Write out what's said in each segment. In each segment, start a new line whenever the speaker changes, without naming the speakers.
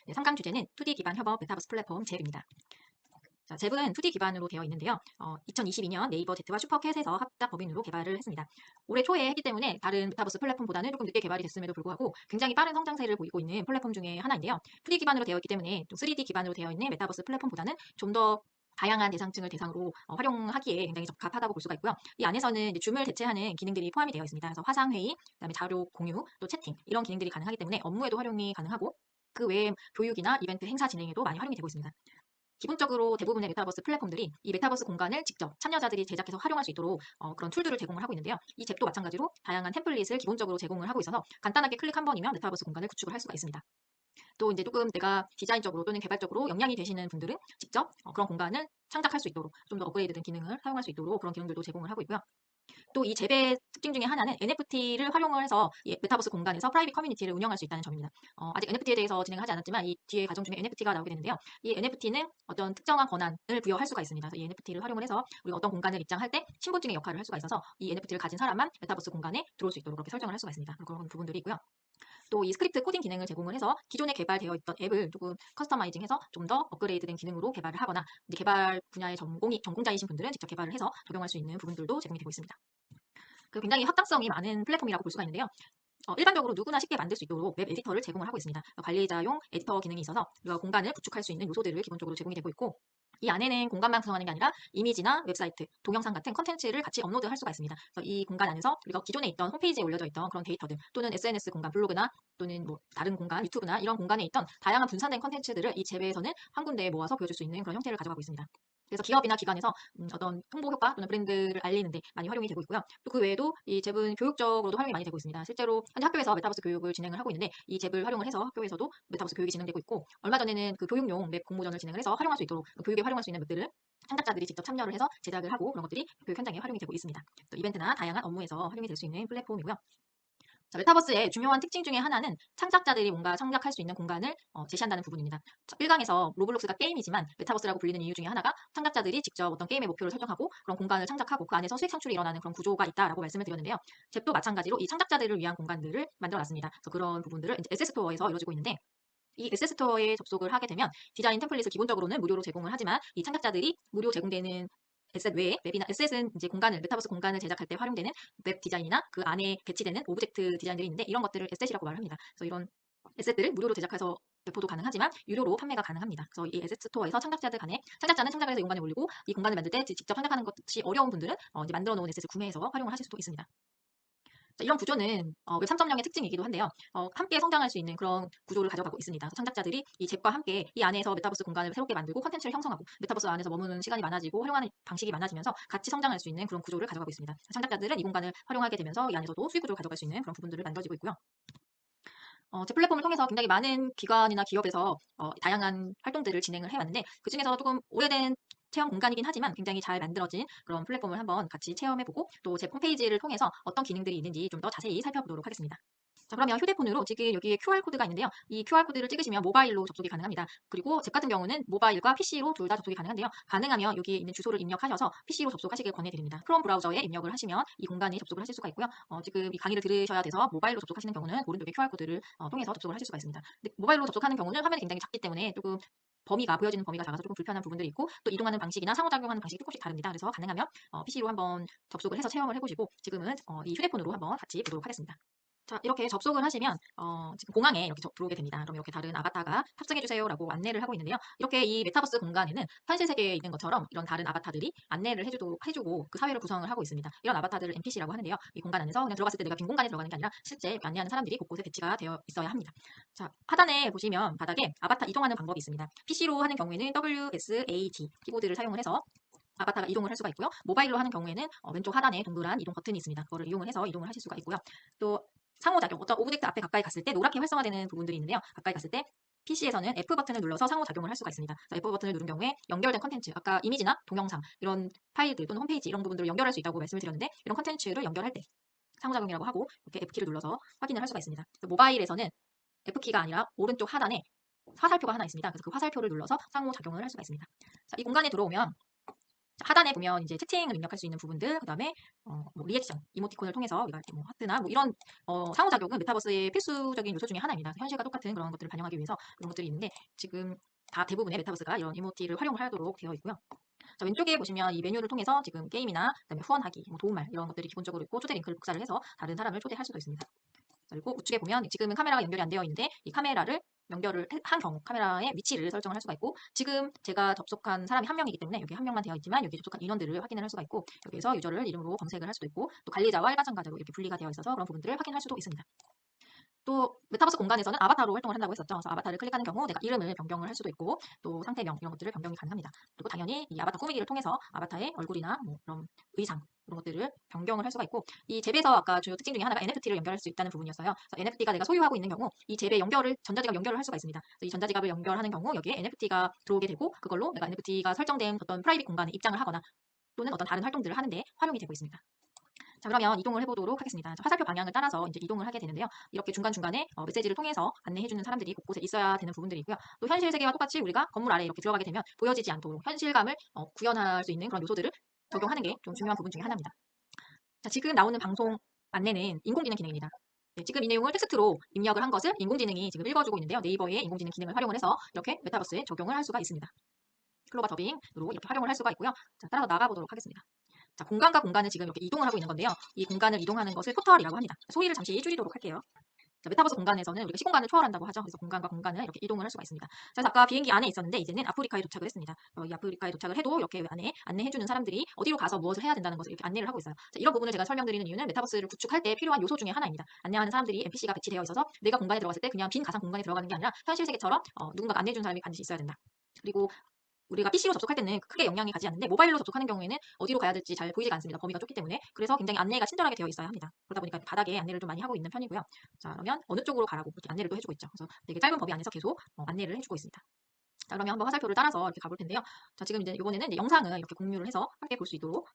네, 3강 주제는 2D 기반 협업 메타버스 플랫폼 잽입니다. 자, 잽은 2D 기반으로 되어 있는데요. 2022년 네이버 Z와 슈퍼캣에서 합작 법인으로 개발을 했습니다. 올해 초에 했기 때문에 다른 메타버스 플랫폼보다는 조금 늦게 개발이 됐음에도 불구하고 굉장히 빠른 성장세를 보이고 있는 플랫폼 중에 하나인데요. 2D 기반으로 되어 있기 때문에 또 3D 기반으로 되어 있는 메타버스 플랫폼보다는 좀 더 다양한 대상층을 대상으로 활용하기에 굉장히 적합하다고 볼 수가 있고요. 이 안에서는 이제 줌을 대체하는 기능들이 포함이 되어 있습니다. 그래서 화상회의, 그다음에 자료 공유, 또 채팅 이런 기능들이 가능하기 때문에 업무에도 활용이 가능하고 그 외에 교육이나 이벤트 행사 진행에도 많이 활용이 되고 있습니다. 기본적으로 대부분의 메타버스 플랫폼들이 이 메타버스 공간을 직접 참여자들이 제작해서 활용할 수 있도록 그런 툴들을 제공을 하고 있는데요. 이 잽도 마찬가지로 다양한 템플릿을 기본적으로 제공을 하고 있어서 간단하게 클릭 한 번이면 메타버스 공간을 구축을 할 수가 있습니다. 또 이제 조금 내가 디자인적으로 또는 개발적으로 역량이 되시는 분들은 직접 그런 공간을 창작할 수 있도록 좀 더 업그레이드된 기능을 사용할 수 있도록 그런 기능들도 제공을 하고 있고요. 또 이 잽의 특징 중에 하나는 NFT를 활용을 해서 이 메타버스 공간에서 프라이빗 커뮤니티를 운영할 수 있다는 점입니다. 아직 NFT에 대해서 진행하지 않았지만 이 뒤에 과정 중에 NFT가 나오게 되는데요. 이 NFT는 어떤 특정한 권한을 부여할 수가 있습니다. 그래서 이 NFT를 활용을 해서 우리가 어떤 공간을 입장할 때 신분증의 역할을 할 수가 있어서 이 NFT를 가진 사람만 메타버스 공간에 들어올 수 있도록 그렇게 설정을 할 수가 있습니다. 그런 부분들이 있고요. 또 이 스크립트 코딩 기능을 제공을 해서 기존에 개발되어 있던 앱을 조금 커스터마이징해서 좀 더 업그레이드된 기능으로 개발을 하거나 개발 분야의 전공자이신 분들은 직접 개발을 해서 적용할 수 있는 부분들도 제공이 되고 있습니다. 굉장히 확장성이 많은 플랫폼이라고 볼 수가 있는데요. 일반적으로 누구나 쉽게 만들 수 있도록 웹 에디터를 제공을 하고 있습니다. 관리자용 에디터 기능이 있어서 우리가 공간을 구축할 수 있는 요소들을 기본적으로 제공이 되고 있고 이 안에는 공간만 구성하는 게 아니라 이미지나 웹사이트, 동영상 같은 컨텐츠를 같이 업로드할 수가 있습니다. 그래서 이 공간 안에서 우리가 기존에 있던 홈페이지에 올려져 있던 그런 데이터들 또는 SNS 공간, 블로그나 또는 뭐 다른 공간, 유튜브나 이런 공간에 있던 다양한 분산된 컨텐츠들을 이 잽에서는 한 군데에 모아서 보여줄 수 있는 그런 형태를 가져가고 있습니다. 그래서 기업이나 기관에서 어떤 홍보 효과 또는 브랜드를 알리는데 많이 활용이 되고 있고요. 또 그 외에도 이 잽은 교육적으로도 활용이 많이 되고 있습니다. 실제로 현재 학교에서 메타버스 교육을 진행을 하고 있는데 이 잽을 활용을 해서 학교에서도 메타버스 교육이 진행되고 있고 얼마 전에는 그 교육용 웹 공모전을 진행을 해서 활용할 수 있도록 교육에 활용할 수 있는 웹들을 창작자들이 직접 참여를 해서 제작을 하고 그런 것들이 교육 현장에 활용이 되고 있습니다. 또 이벤트나 다양한 업무에서 활용이 될 수 있는 플랫폼이고요. 자, 메타버스의 중요한 특징 중에 하나는 창작자들이 뭔가 창작할 수 있는 공간을 제시한다는 부분입니다. 1강에서 로블록스가 게임이지만 메타버스라고 불리는 이유 중에 하나가 창작자들이 직접 어떤 게임의 목표를 설정하고 그런 공간을 창작하고 그 안에서 수익 창출이 일어나는 그런 구조가 있다라고 말씀을 드렸는데요. 잽도 마찬가지로 이 창작자들을 위한 공간들을 만들어놨습니다. 그래서 그런 부분들을 이제 에셋스토어에서 이루어지고 있는데 이 에셋스토어에 접속을 하게 되면 디자인 템플릿을 기본적으로는 무료로 제공을 하지만 이 창작자들이 무료 제공되는 에셋 외에 웹이나 에셋은 이제 공간을 메타버스 공간을 제작할 때 활용되는 웹 디자인이나 그 안에 배치되는 오브젝트 디자인들이 있는데 이런 것들을 에셋이라고 말을 합니다. 그래서 이런 에셋들을 무료로 제작해서 배포도 가능하지만 유료로 판매가 가능합니다. 그래서 이 에셋 스토어에서 창작자들 간에 창작자는 창작을 해서 이 공간에 올리고 이 공간을 만들 때 직접 창작하는 것이 어려운 분들은 이제 만들어 놓은 에셋을 구매해서 활용을 하실 수도 있습니다. 이런 구조는 웹 3.0의 특징이기도 한데요. 함께 성장할 수 있는 그런 구조를 가져가고 있습니다. 창작자들이 이 잽과 함께 이 안에서 메타버스 공간을 새롭게 만들고 콘텐츠를 형성하고 메타버스 안에서 머무는 시간이 많아지고 활용하는 방식이 많아지면서 같이 성장할 수 있는 그런 구조를 가져가고 있습니다. 창작자들은 이 공간을 활용하게 되면서 이 안에서도 수익 구조를 가져갈 수 있는 그런 부분들을 만들어지고 있고요. 제 플랫폼을 통해서 굉장히 많은 기관이나 기업에서 다양한 활동들을 진행을 해왔는데 그중에서 조금 오래된 체험 공간이긴 하지만 굉장히 잘 만들어진 그런 플랫폼을 한번 같이 체험해보고 또 제 홈페이지를 통해서 어떤 기능들이 있는지 좀 더 자세히 살펴보도록 하겠습니다. 자, 그러면 휴대폰으로 지금 여기에 QR코드가 있는데요. 이 QR코드를 찍으시면 모바일로 접속이 가능합니다. 그리고 제 같은 경우는 모바일과 PC로 둘 다 접속이 가능한데요. 가능하면 여기에 있는 주소를 입력하셔서 PC로 접속하시길 권해드립니다. 크롬 브라우저에 입력을 하시면 이 공간에 접속을 하실 수가 있고요. 지금 이 강의를 들으셔야 돼서 모바일로 접속하시는 경우는 오른쪽에 QR코드를 통해서 접속을 하실 수가 있습니다. 근데 모바일로 접속하는 경우는 화면이 굉장히 작기 때문에 조금 보여지는 범위가 작아서 조금 불편한 부분들이 있고 또 이동하는 방식이나 상호작용하는 방식이 조금씩 다릅니다. 그래서 가능하면 PC로 한번 접속을 해서 체험을 해보시고 지금은 이 휴대폰으로 한번 같이 보도록 하겠습니다. 자, 이렇게 접속을 하시면 지금 공항에 이렇게 들어오게 됩니다. 그럼 이렇게 다른 아바타가 탑승해주세요라고 안내를 하고 있는데요. 이렇게 이 메타버스 공간에는 현실 세계에 있는 것처럼 이런 다른 아바타들이 안내를 해주고 그 사회를 구성을 하고 있습니다. 이런 아바타들을 NPC라고 하는데요. 이 공간 안에서 그냥 들어갔을 때 내가 빈 공간에 들어가는 게 아니라 실제 안내하는 사람들이 곳곳에 배치가 되어 있어야 합니다. 자, 하단에 보시면 바닥에 아바타 이동하는 방법이 있습니다. PC로 하는 경우에는 WSAD 키보드를 사용을 해서 아바타가 이동을 할 수가 있고요. 모바일로 하는 경우에는 왼쪽 하단에 동그란 이동 버튼이 있습니다. 그거를 이용을 해서 이동을 하실 수가 있고요. 또 상호작용, 어떤 오브젝트 앞에 가까이 갔을 때 노랗게 활성화되는 부분들이 있는데요. 가까이 갔을 때 PC에서는 F 버튼을 눌러서 상호작용을 할 수가 있습니다. F 버튼을 누른 경우에 연결된 컨텐츠, 아까 이미지나 동영상, 이런 파일들 또는 홈페이지 이런 부분들을 연결할 수 있다고 말씀을 드렸는데 이런 컨텐츠를 연결할 때 상호작용이라고 하고 이렇게 F키를 눌러서 확인을 할 수가 있습니다. 모바일에서는 F키가 아니라 오른쪽 하단에 화살표가 하나 있습니다. 그래서 그 화살표를 눌러서 상호작용을 할 수가 있습니다. 자, 이 공간에 들어오면 하단에 보면 이제 채팅을 입력할 수 있는 부분들, 그다음에 뭐 리액션, 이모티콘을 통해서 우리가 이렇게 뭐 하트나 뭐 이런 상호작용은 메타버스의 필수적인 요소 중에 하나입니다. 현실과 똑같은 그런 것들을 반영하기 위해서 그런 것들이 있는데 지금 다 대부분의 메타버스가 이런 이모티를 활용을 하도록 되어 있고요. 자, 왼쪽에 보시면 이 메뉴를 통해서 지금 게임이나 그다음에 후원하기, 뭐 도움말 이런 것들이 기본적으로 있고 초대 링크를 복사를 해서 다른 사람을 초대할 수도 있습니다. 그리고 우측에 보면 지금은 카메라가 연결이 안 되어 있는데 이 카메라를 연결을 한 경우 카메라의 위치를 설정을 할 수가 있고 지금 제가 접속한 사람이 한 명이기 때문에 여기 한 명만 되어 있지만 여기 접속한 인원들을 확인을 할 수가 있고 여기에서 유저를 이름으로 검색을 할 수도 있고 또 관리자와 일반 참가자로 이렇게 분리가 되어 있어서 그런 부분들을 확인할 수도 있습니다. 또 메타버스 공간에서는 아바타로 활동을 한다고 했었죠. 그래서 아바타를 클릭하는 경우 내가 이름을 변경을 할 수도 있고 또 상태명 이런 것들을 변경이 가능합니다. 그리고 당연히 이 아바타 꾸미기를 통해서 아바타의 얼굴이나 뭐 그런 의상 이런 것들을 변경을 할 수가 있고 이 잽에서 아까 주요 특징 중에 하나가 NFT를 연결할 수 있다는 부분이었어요. 그래서 NFT가 내가 소유하고 있는 경우 이 잽에 전자지갑 연결을 할 수가 있습니다. 그래서 이 전자지갑을 연결하는 경우 여기에 NFT가 들어오게 되고 그걸로 내가 NFT가 설정된 어떤 프라이빗 공간에 입장을 하거나 또는 어떤 다른 활동들을 하는데 활용이 되고 있습니다. 자, 그러면 이동을 해보도록 하겠습니다. 화살표 방향을 따라서 이제 이동을 하게 되는데요. 이렇게 중간중간에 메시지를 통해서 안내해주는 사람들이 곳곳에 있어야 되는 부분들이 있고요. 또 현실 세계와 똑같이 우리가 건물 아래 이렇게 들어가게 되면 보여지지 않도록 현실감을 구현할 수 있는 그런 요소들을 적용하는 게 좀 중요한 부분 중에 하나입니다. 자, 지금 나오는 방송 안내는 인공지능 기능입니다. 네, 지금 이 내용을 텍스트로 입력을 한 것을 인공지능이 지금 읽어주고 있는데요. 네이버의 인공지능 기능을 활용을 해서 이렇게 메타버스에 적용을 할 수가 있습니다. 클로바 더빙으로 이렇게 활용을 할 수가 있고요. 자, 따라서 나가보도록 하겠습니다. 자, 공간과 공간을 지금 이렇게 이동을 하고 있는 건데요. 이 공간을 이동하는 것을 포털이라고 합니다. 소위를 잠시 줄이도록 할게요. 자, 메타버스 공간에서는 우리가 시공간을 초월한다고 하죠. 그래서 공간과 공간을 이렇게 이동을 할 수가 있습니다. 자, 그래서 아까 비행기 안에 있었는데 이제는 아프리카에 도착을 했습니다. 이 아프리카에 도착을 해도 이렇게 안에 안내해주는 사람들이 어디로 가서 무엇을 해야 된다는 것을 이렇게 안내를 하고 있어요. 자, 이런 부분을 제가 설명드리는 이유는 메타버스를 구축할 때 필요한 요소 중에 하나입니다. 안내하는 사람들이 NPC가 배치되어 있어서 내가 공간에 들어갔을 때 그냥 빈 가상 공간에 들어가는 게 아니라 현실 세계처럼 누군가가 안내해주는 사람이 반드시 있어야 된다. 그리고 우리가 PC로 접속할 때는 크게 영향이 가지 않는데 모바일로 접속하는 경우에는 어디로 가야 될지 잘 보이지가 않습니다. 범위가 좁기 때문에. 그래서 굉장히 안내가 친절하게 되어 있어야 합니다. 그러다 보니까 바닥에 안내를 좀 많이 하고 있는 편이고요. 자, 그러면 어느 쪽으로 가라고 이렇게 안내를 또 해주고 있죠. 그래서 되게 짧은 범위 안에서 계속 안내를 해주고 있습니다. 자, 그러면 한번 화살표를 따라서 이렇게 가볼 텐데요. 자, 지금 이제 이번에는 이제 영상을 이렇게 공유를 해서 함께 볼 수 있도록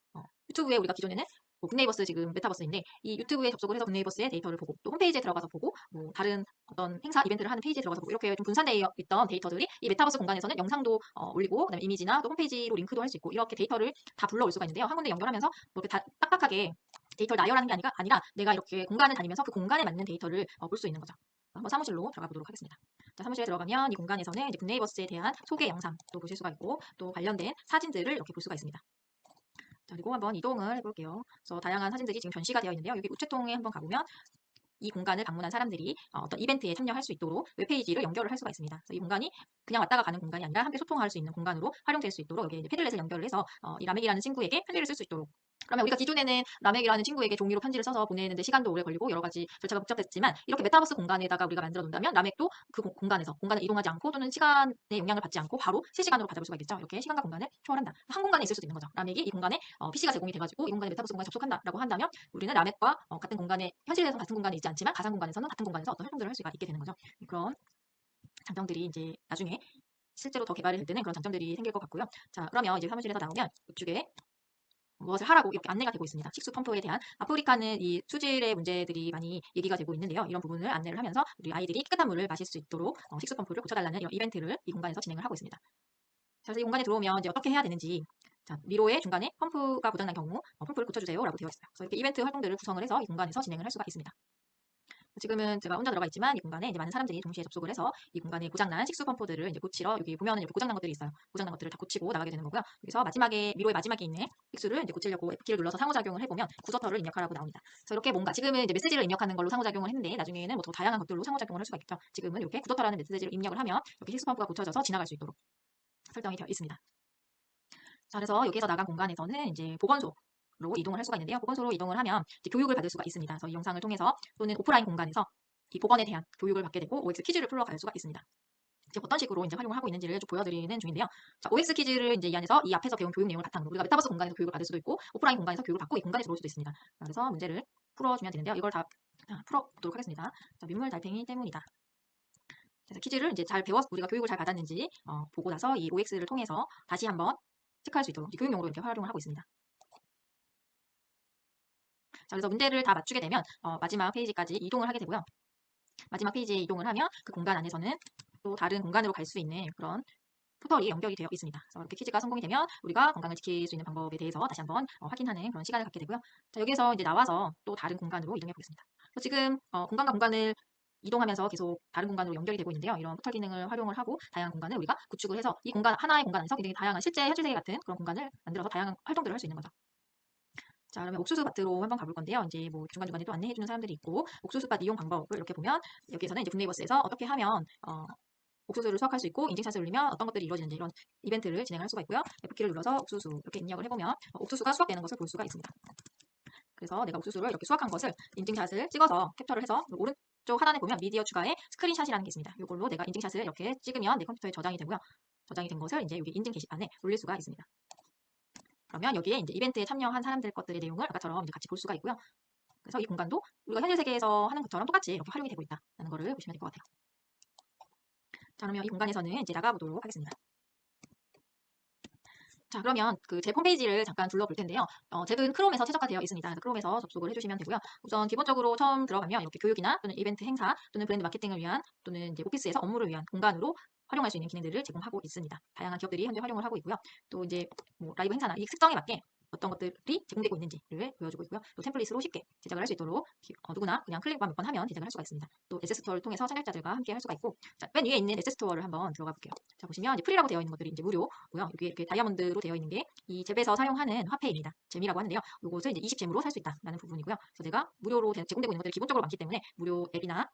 유튜브에 우리가 기존에는 뭐 굿네이버스 지금 메타버스인데 이 유튜브에 접속을 해서 굿네이버스의 데이터를 보고 또 홈페이지에 들어가서 보고 뭐 다른 어떤 행사 이벤트를 하는 페이지에 들어가서 보고 이렇게 좀 분산되어 있던 데이터들이 이 메타버스 공간에서는 영상도 올리고 그다음에 이미지나 또 홈페이지로 링크도 할 수 있고 이렇게 데이터를 다 불러올 수가 있는데요. 한 군데 연결하면서 뭐 이렇게 딱딱하게 데이터를 나열하는 게 아니라 내가 이렇게 공간을 다니면서 그 공간에 맞는 데이터를 볼 수 있는 거죠. 한번 사무실로 들어가 보도록 하겠습니다. 자, 사무실에 들어가면 이 공간에서는 이제 굿네이버스에 대한 소개 영상도 보실 수가 있고 또 관련된 사진들을 이렇게 볼 수가 있습니다. 자, 그리고 한번 이동을 해볼게요. 그래서 다양한 사진들이 지금 전시가 되어 있는데요. 여기 우체통에 한번 가보면 이 공간을 방문한 사람들이 어떤 이벤트에 참여할 수 있도록 웹페이지를 연결을 할 수가 있습니다. 그래서 이 공간이 그냥 왔다가 가는 공간이 아니라 함께 소통할 수 있는 공간으로 활용될 수 있도록 여기에 패들렛을 연결을 해서 이 라멕이라는 친구에게 편지를 쓸 수 있도록 그러면 우리가 기존에는 라멕이라는 친구에게 종이로 편지를 써서 보내는데 시간도 오래 걸리고 여러 가지 절차가 복잡했지만 이렇게 메타버스 공간에다가 우리가 만들어 놓는다면 라멕도 그 공간에서 공간을 이동하지 않고 또는 시간의 영향을 받지 않고 바로 실시간으로 받아볼 수가 있겠죠. 이렇게 시간과 공간을 초월한다. 한 공간에 있을 수도 있는 거죠. 라멕이 이 공간에 PC가 제공이 돼가지고 이 공간에 메타버스 공간에 접속한다라고 한다면 우리는 라멕과 같은 공간에 현실에서 같은 공간에 있지 않지만 가상 공간에서는 같은 공간에서 어떤 활동들을 할 수가 있게 되는 거죠. 그런 장점들이 이제 나중에 실제로 더 개발이 될 때는 그런 장점들이 생길 것 같고요. 자, 그러면 이제 사무실에서 나오면 이쪽에 무엇을 하라고 이렇게 안내가 되고 있습니다. 식수 펌프에 대한 아프리카는 이 수질의 문제들이 많이 얘기가 되고 있는데요. 이런 부분을 안내를 하면서 우리 아이들이 깨끗한 물을 마실 수 있도록 식수 펌프를 고쳐달라는 이런 이벤트를 이 공간에서 진행을 하고 있습니다. 자, 그래서 이 공간에 들어오면 이제 어떻게 해야 되는지 자, 미로의 중간에 펌프가 고장난 경우 펌프를 고쳐주세요라고 되어 있어요. 그래서 이렇게 이벤트 활동들을 구성을 해서 이 공간에서 진행을 할 수가 있습니다. 지금은 제가 혼자 들어가 있지만 이 공간에 이제 많은 사람들이 동시에 접속을 해서 이 공간에 고장난 식수 펌프들을 이제 고치러 여기 보면은 이렇게 고장난 것들이 있어요. 고장난 것들을 다 고치고 나가게 되는 거고요. 여기서 마지막에 미로의 마지막에 있는 식수를 이제 고치려고 F키를 눌러서 상호작용을 해보면 구더터를 입력하라고 나옵니다. 그래서 이렇게 뭔가 지금은 이제 메시지를 입력하는 걸로 상호작용을 했는데 나중에는 뭐 더 다양한 것들로 상호작용을 할 수가 있겠죠. 지금은 이렇게 구더터라는 메시지를 입력을 하면 이렇게 식수 펌프가 고쳐져서 지나갈 수 있도록 설정이 되어 있습니다. 자, 그래서 여기서 나간 공간에서는 이제 보건소 로 이동을 할 수가 있는데요. 보건소로 이동을 하면 이제 교육을 받을 수가 있습니다. 그래서 이 영상을 통해서 또는 오프라인 공간에서 이 보건에 대한 교육을 받게 되고 OX 퀴즈를 풀러갈 수가 있습니다. 지금 어떤 식으로 이제 활용을 하고 있는지를 좀 보여드리는 중인데요. 자, OX 퀴즈를 이제 이 안에서 이 앞에서 배운 교육 내용을 바탕으로 우리가 메타버스 공간에서 교육을 받을 수도 있고 오프라인 공간에서 교육을 받고 이 공간에 들어올 수도 있습니다. 자, 그래서 문제를 풀어주면 되는데요. 이걸 다 풀어보도록 하겠습니다. 자, 민물 달팽이 때문이다. 그래서 퀴즈를 이제 잘 배워서 우리가 교육을 잘 받았는지 보고 나서 이 OX를 통해서 다시 한번 체크할 수 있도록 교육용으로 이렇게 활용을 하고 있습니다. 자, 그래서 문제를 다 맞추게 되면 마지막 페이지까지 이동을 하게 되고요. 마지막 페이지에 이동을 하면 그 공간 안에서는 또 다른 공간으로 갈 수 있는 그런 포털이 연결이 되어 있습니다. 그래서 이렇게 퀴즈가 성공이 되면 우리가 건강을 지킬 수 있는 방법에 대해서 다시 한번 확인하는 그런 시간을 갖게 되고요. 자, 여기서 이제 나와서 또 다른 공간으로 이동해 보겠습니다. 지금 공간과 공간을 이동하면서 계속 다른 공간으로 연결이 되고 있는데요. 이런 포털 기능을 활용을 하고 다양한 공간을 우리가 구축을 해서 이 공간 하나의 공간에서 굉장히 다양한 실제 현실 세계 같은 그런 공간을 만들어서 다양한 활동들을 할 수 있는 거죠. 자, 그러면 옥수수밭으로 한번 가볼 건데요. 이제 뭐 중간중간에 또 안내해주는 사람들이 있고 옥수수밭 이용 방법을 이렇게 보면 여기에서는 이제 굿네이버스에서 어떻게 하면 옥수수를 수확할 수 있고 인증샷을 올리면 어떤 것들이 이루어지는지 이런 이벤트를 진행할 수가 있고요. F키를 눌러서 옥수수 이렇게 입력을 해보면 옥수수가 수확되는 것을 볼 수가 있습니다. 그래서 내가 옥수수를 이렇게 수확한 것을 인증샷을 찍어서 캡처를 해서 오른쪽 하단에 보면 미디어 추가에 스크린샷이라는 게 있습니다. 이걸로 내가 인증샷을 이렇게 찍으면 내 컴퓨터에 저장이 되고요. 저장이 된 것을 이제 여기 인증 게시판에 올릴 수가 있습니다. 그러면 여기에 이제 이벤트에 참여한 사람들 것들의 내용을 아까처럼 이제 같이 볼 수가 있고요. 그래서 이 공간도 우리가 현실 세계에서 하는 것처럼 똑같이 이렇게 활용이 되고 있다는 것을 보시면 될 것 같아요. 자, 그러면 이 공간에서는 이제 나가보도록 하겠습니다. 자, 그러면 그 제 홈페이지를 잠깐 둘러볼 텐데요. 잽은 크롬에서 최적화되어 있습니다. 그래서 크롬에서 접속을 해주시면 되고요. 우선 기본적으로 처음 들어가면 이렇게 교육이나 또는 이벤트 행사 또는 브랜드 마케팅을 위한 또는 이제 오피스에서 업무를 위한 공간으로 활용할 수 있는 기능들을 제공하고 있습니다. 다양한 기업들이 현재 활용을 하고 있고요. 또 이제 뭐 라이브 행사나 이 특성에 맞게 어떤 것들이 제공되고 있는지를 보여주고 있고요. 또 템플릿으로 쉽게 제작을 할 수 있도록 누구나 그냥 클릭만 몇 번 하면 제작을 할 수가 있습니다. 또 에세스토어를 통해서 참여자들과 함께 할 수가 있고, 자, 맨 위에 있는 에세스토어를 한번 들어가 볼게요. 자, 보시면 이제 프리라고 되어 있는 것들이 이제 무료고요. 여기 이렇게 다이아몬드로 되어 있는 게 이 잽에서 사용하는 화폐입니다. 잼이라고 하는데요. 이것을 이제 20잼으로 살 수 있다는 부분이고요. 그래서 제가 무료로 제공되고 있는 것들이 기본적으로 많기 때문에 무료 앱이나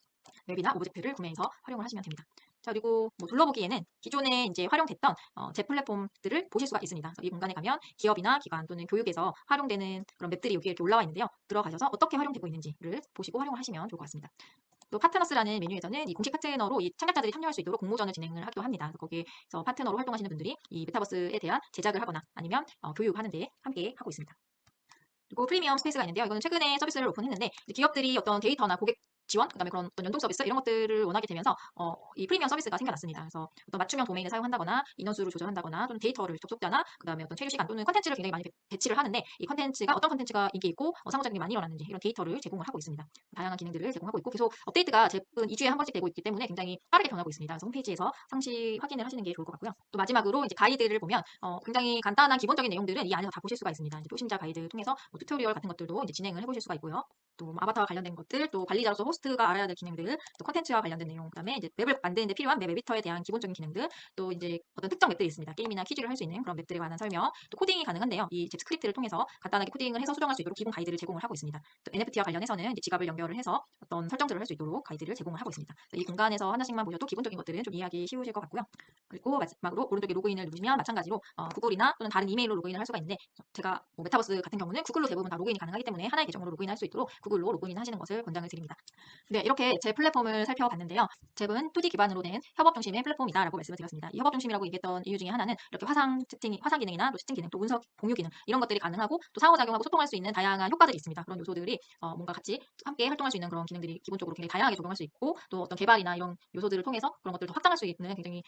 웹이나 오브젝트를 구매해서 활용을 하시면 됩니다. 자, 그리고 뭐 둘러보기에는 기존에 이제 활용됐던 제 플랫폼들을 보실 수가 있습니다. 이 공간에 가면 기업이나 기관 또는 교육에서 활용되는 그런 맵들이 여기에 이렇게 올라와 있는데요. 들어가셔서 어떻게 활용되고 있는지를 보시고 활용을 하시면 좋을 것 같습니다. 또 파트너스라는 메뉴에서는 이 공식 파트너로 이 참가자들이 참여할 수 있도록 공모전을 진행을 하기도 합니다. 거기에서 파트너로 활동하시는 분들이 이 메타버스에 대한 제작을 하거나 아니면 교육하는 데 함께 하고 있습니다. 그리고 프리미엄 스페이스가 있는데요. 이거는 최근에 서비스를 오픈했는데 기업들이 어떤 데이터나 고객 지원, 그다음에 그런 어떤 연동 서비스 이런 것들을 원하게 되면서 이 프리미엄 서비스가 생겨났습니다. 그래서 어떤 맞춤형 도메인을 사용한다거나 인원수를 조절한다거나 또는 데이터를 접속자나 그다음에 어떤 체류 시간 또는 컨텐츠를 굉장히 많이 배치를 하는데 이 컨텐츠가 어떤 컨텐츠가 인기 있고 상호작용이 많이 일어났는지 이런 데이터를 제공을 하고 있습니다. 다양한 기능들을 제공하고 있고 계속 업데이트가 잽은 2주에 한 번씩 되고 있기 때문에 굉장히 빠르게 변하고 있습니다. 그래서 홈페이지에서 상시 확인을 하시는 게 좋을 것 같고요. 또 마지막으로 이제 가이드를 보면 굉장히 간단한 기본적인 내용들은 이 안에서 다 보실 수가 있습니다. 이제 초심자 가이드 통해서 뭐 튜토리얼 같은 것들도 이제 진행을 해보실 수가 있고요. 또 아바타와 관련된 것들, 또 관리자로서 호스트가 알아야 될 기능들, 또 콘텐츠와 관련된 내용, 그다음에 이제 맵을 만드는 데 필요한 맵 에디터에 대한 기본적인 기능들, 또 이제 어떤 특정 맵들이 있습니다. 게임이나 퀴즈를 할 수 있는 그런 맵들에 관한 설명, 또 코딩이 가능한데요. 이 잽 스크립트를 통해서 간단하게 코딩을 해서 수정할 수 있도록 기본 가이드를 제공을 하고 있습니다. 또 NFT와 관련해서는 이제 지갑을 연결을 해서 어떤 설정들을 할 수 있도록 가이드를 제공을 하고 있습니다. 이 공간에서 하나씩만 보셔도 기본적인 것들은 좀 이해하기 쉬우실 것 같고요. 그리고 마지막으로 오른쪽에 로그인을 누르시면 마찬가지로 구글이나 또는 다른 이메일로 로그인을 할 수가 있는데 제가 뭐 메타버스 같은 경우는 구글로 대부분 다 로그인이 가능하기 때문에 하나의 계정으로 로그인할 수 있도록 구글로 로그인 하시는 것을 권장을 드립니다. 네, 이렇게 제 플랫폼을 살펴봤는데요. 잽은 2D 기반으로 된 협업 중심의 플랫폼이다라고 말씀을 드렸습니다. 이 협업 중심이라고 얘기했던 이유 중에 하나는 이렇게 화상 기능이나 또 채팅 기능, 또 문서 공유 기능 이런 것들이 가능하고 또 상호작용하고 소통할 수 있는 다양한 효과들이 있습니다. 그런 요소들이 뭔가 같이 함께 활동할 수 있는 그런 기능들이 기본적으로 굉장히 다양하게 적용할 수 있고 또 어떤 개발이나 이런 요소들을 통해서 그런 것들도 확장할 수 있는 굉장히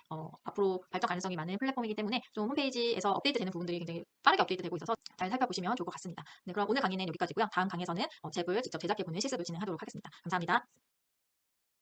앞으로 발전 가능성이 많은 플랫폼이기 때문에 좀 홈페이지에서 업데이트되는 부분들이 굉장히 빠르게 업데이트되고 있어서 잘 살펴보시면 좋을 것 같습니다. 네, 그럼 오늘 강의는 여기까지고요. 다음 강의에서는 잽을 직접 제작해보는 실습을 진행하도록 하겠습니다. 감사합니다.